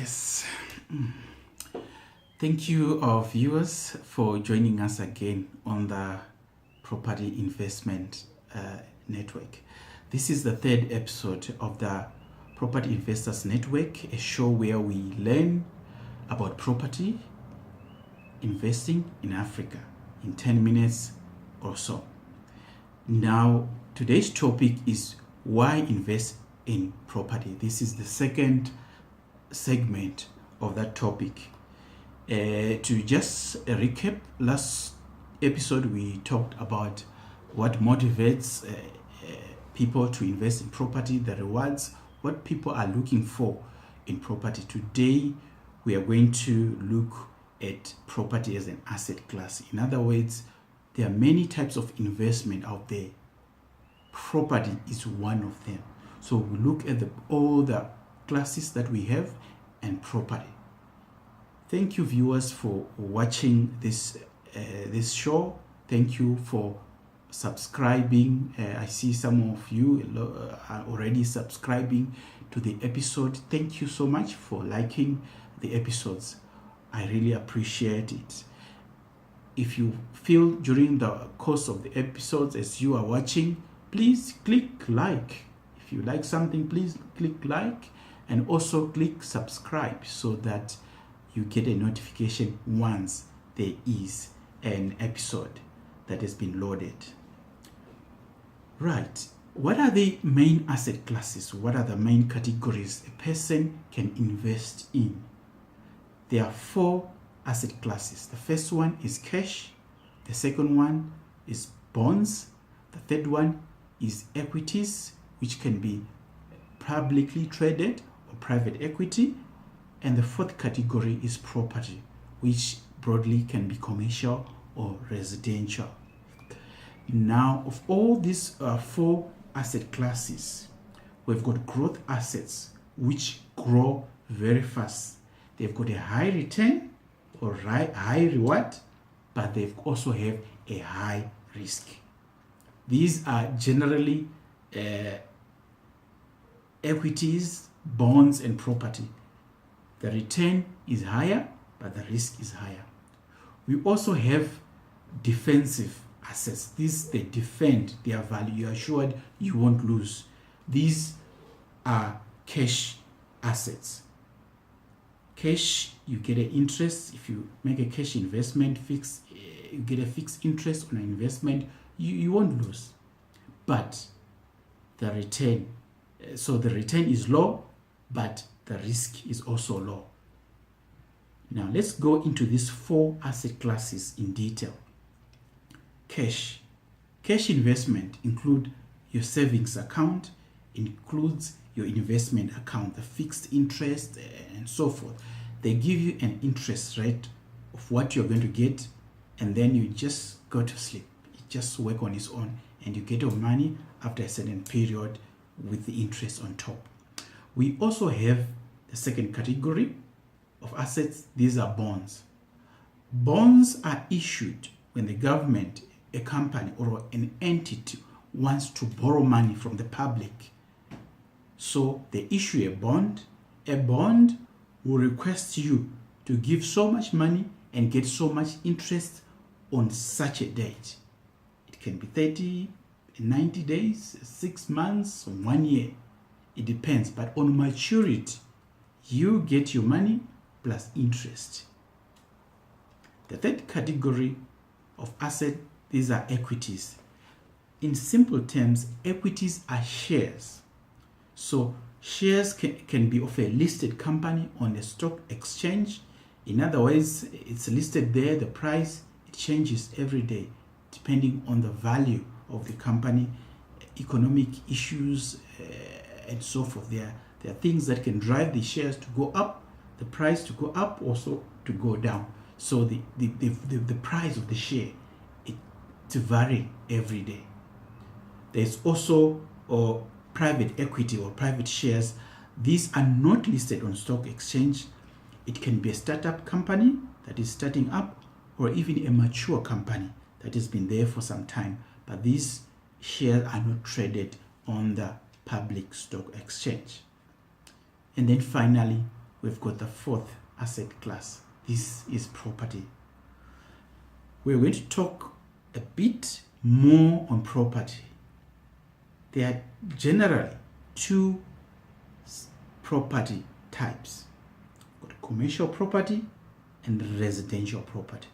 Yes. Thank you, our viewers, for joining us again on the Property Investment Network. This is the third episode of the Property Investors Network, a show where we learn about property investing in Africa in 10 minutes or so. Now, today's topic is why invest in property. This is the second segment of that topic. To just recap, last episode we talked about what motivates people to invest in property, the rewards, what people are looking for in property. Today we are going to look at property as an asset class. In other words, there are many types of investment out there. Property is one of them. So we look at all the classes that we have and property. Thank you, viewers, for watching this show. Thank you for subscribing. I see some of you are already subscribing to the episode. Thank you so much for liking the episodes. I really appreciate it. If you feel during the course of the episodes as you are watching, please click like. If you like something, please click like, and also click subscribe so that you get a notification once there is an episode that has been loaded. Right. What are the main asset classes? What are the main categories a person can invest in? There are 4 asset classes. The first one is cash. The second one is bonds. The third one is equities, which can be publicly traded or private equity. And the fourth category is property, which broadly can be commercial or residential. Now, of all these 4 asset classes, we've got growth assets, which grow very fast. They've got a high return or high reward, but they also have a high risk. These are generally equities, bonds, and property. The return is higher, but the risk is higher. We also have defensive assets. These, they defend their value. You're assured you won't lose. These are cash assets. Cash, you get an interest. If you make a cash investment, you get a fixed interest on an investment, you won't lose. But the return, so the return is low, but the risk is also low. Now let's go into these 4 asset classes in detail. Cash. Cash investment include your savings account, includes your investment account, the fixed interest and so forth. They give you an interest rate of what you're going to get, and then you just go to sleep. It just work on its own, and you get your money after a certain period with the interest on top. We also have the second category of assets. These are bonds. Bonds are issued when the government, a company, or an entity wants to borrow money from the public. So they issue a bond. A bond will request you to give so much money and get so much interest on such a date. It can be 30, 90 days, 6 months, 1 year. It depends. But on maturity, you get your money plus interest. The third category of asset, these are equities. In simple terms, equities are shares. So shares can be of a listed company on a stock exchange. In other words, it's listed there, the price, it changes every day depending on the value of the company, economic issues, and so forth. There are things that can drive the shares to go up, the price to go up, also to go down. So the price of the share, it's varying every day. There's also private equity or private shares. These are not listed on stock exchange. It can be a startup company that is starting up, or even a mature company that has been there for some time. But these shares are not traded on the public stock exchange. And then finally, we've got the fourth asset class. This is property. We're going to talk a bit more on property. There are generally two property types. We've got commercial property and residential property.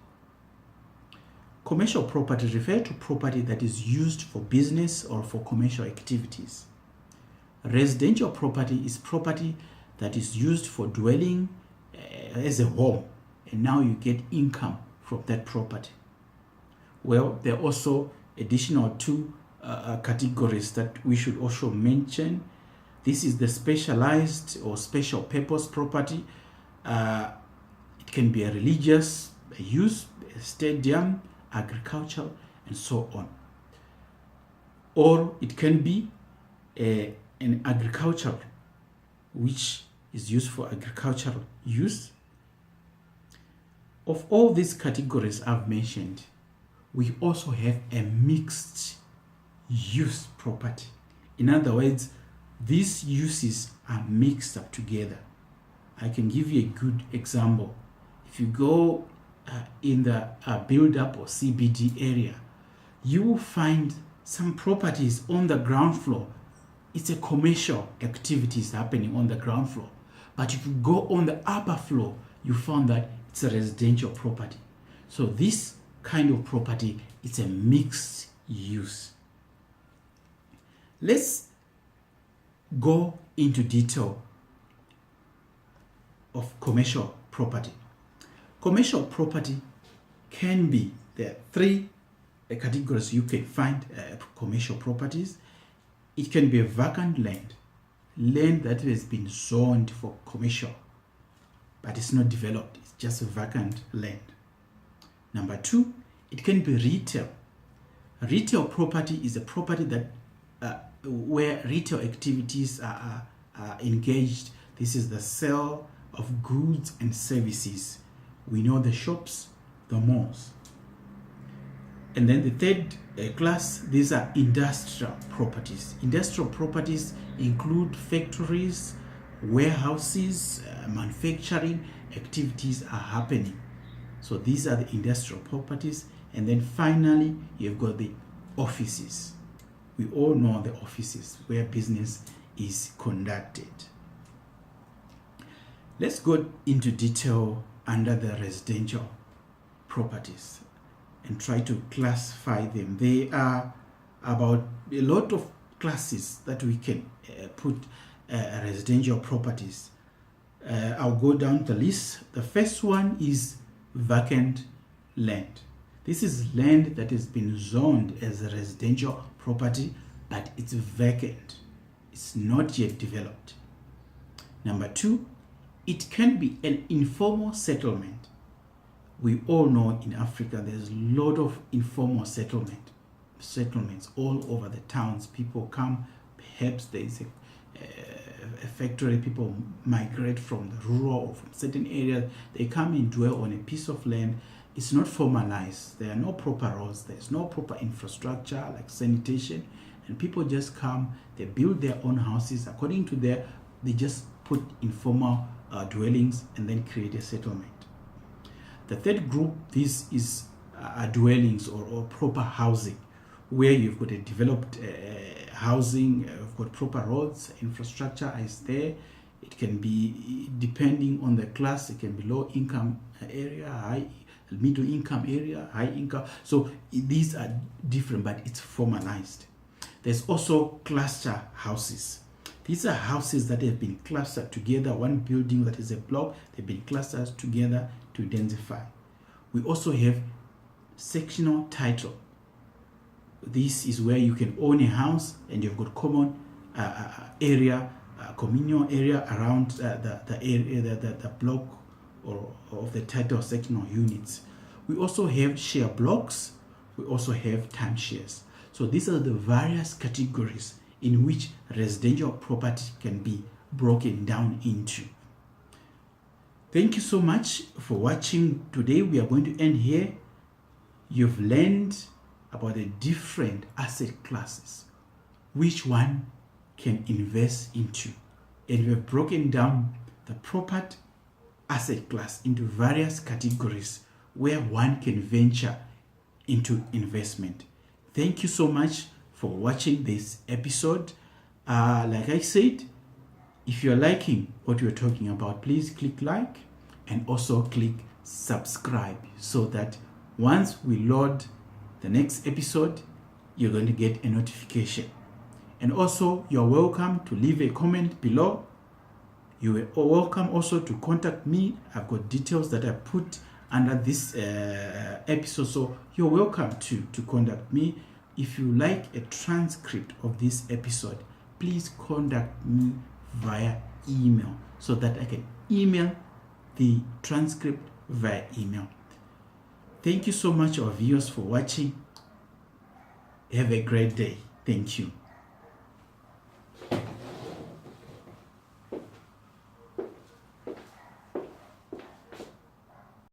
Commercial property refers to property that is used for business or for commercial activities. Residential property is property that is used for dwelling as a home, and now you get income from that property. Well, there are also additional two categories that we should also mention. This is the specialized or special purpose property. It can be a religious use, a stadium, agricultural, and so on. Or it can be an agricultural, which is used for agricultural use. Of all these categories I've mentioned, we also have a mixed use property. In other words, these uses are mixed up together. I can give you a good example. If you go in the build-up or CBD area, you will find some properties on the ground floor. It's a commercial activities happening on the ground floor. But if you go on the upper floor, you find that it's a residential property. So this kind of property is a mixed use. Let's go into detail of commercial property. Commercial property can be, there are three categories you can find commercial properties. It can be a vacant land that has been zoned for commercial, but it's not developed, it's just a vacant land. Number two, it can be retail. Retail property is a property that where retail activities are engaged. This is the sale of goods and services. We know the shops, the malls. And then the third class, these are industrial properties. Industrial properties include factories, warehouses, manufacturing activities are happening. So these are the industrial properties. And then finally, you've got the offices. We all know the offices where business is conducted. Let's go into detail under the residential properties and try to classify them. There are about a lot of classes that we can put residential properties. I'll go down the list. The first one is vacant land. This is land that has been zoned as a residential property, but it's vacant. It's not yet developed. Number two, it can be an informal settlement. We all know in Africa there's a lot of informal settlements all over the towns. People come, perhaps there is a factory, people migrate from the rural or from certain areas. They come and dwell on a piece of land. It's not formalized. There are no proper roads. There's no proper infrastructure like sanitation. And people just come, they build their own houses. According to they just put informal dwellings and then create a settlement. The third group, this is dwellings or proper housing, where you've got a developed housing, you've got proper roads, infrastructure is there. It can be, depending on the class, it can be low income area, high middle income area, high income. So these are different, but it's formalized. There's also cluster houses. These are houses that have been clustered together, one building that is a block, they've been clustered together to densify. We also have sectional title. This is where you can own a house and you've got common area, communal area around the area, the block or of the title sectional units. We also have share blocks. We also have timeshares. So these are the various categories in which residential property can be broken down into. Thank you so much for watching. Today we are going to end here. You've learned about the different asset classes, which one can invest into, and we have broken down the property asset class, into various categories where one can venture into investment. Thank you so much for watching this episode. Like I said, if you're liking what we're talking about, please click like and also click subscribe so that once we load the next episode, you're going to get a notification. And also, you're welcome to leave a comment below. You are welcome also to contact me. I've got details that I put under this episode, so you're welcome to contact me. If you like a transcript of this episode, please contact me via email so that I can email the transcript via email. Thank you so much, our viewers, for watching. Have a great day. Thank you.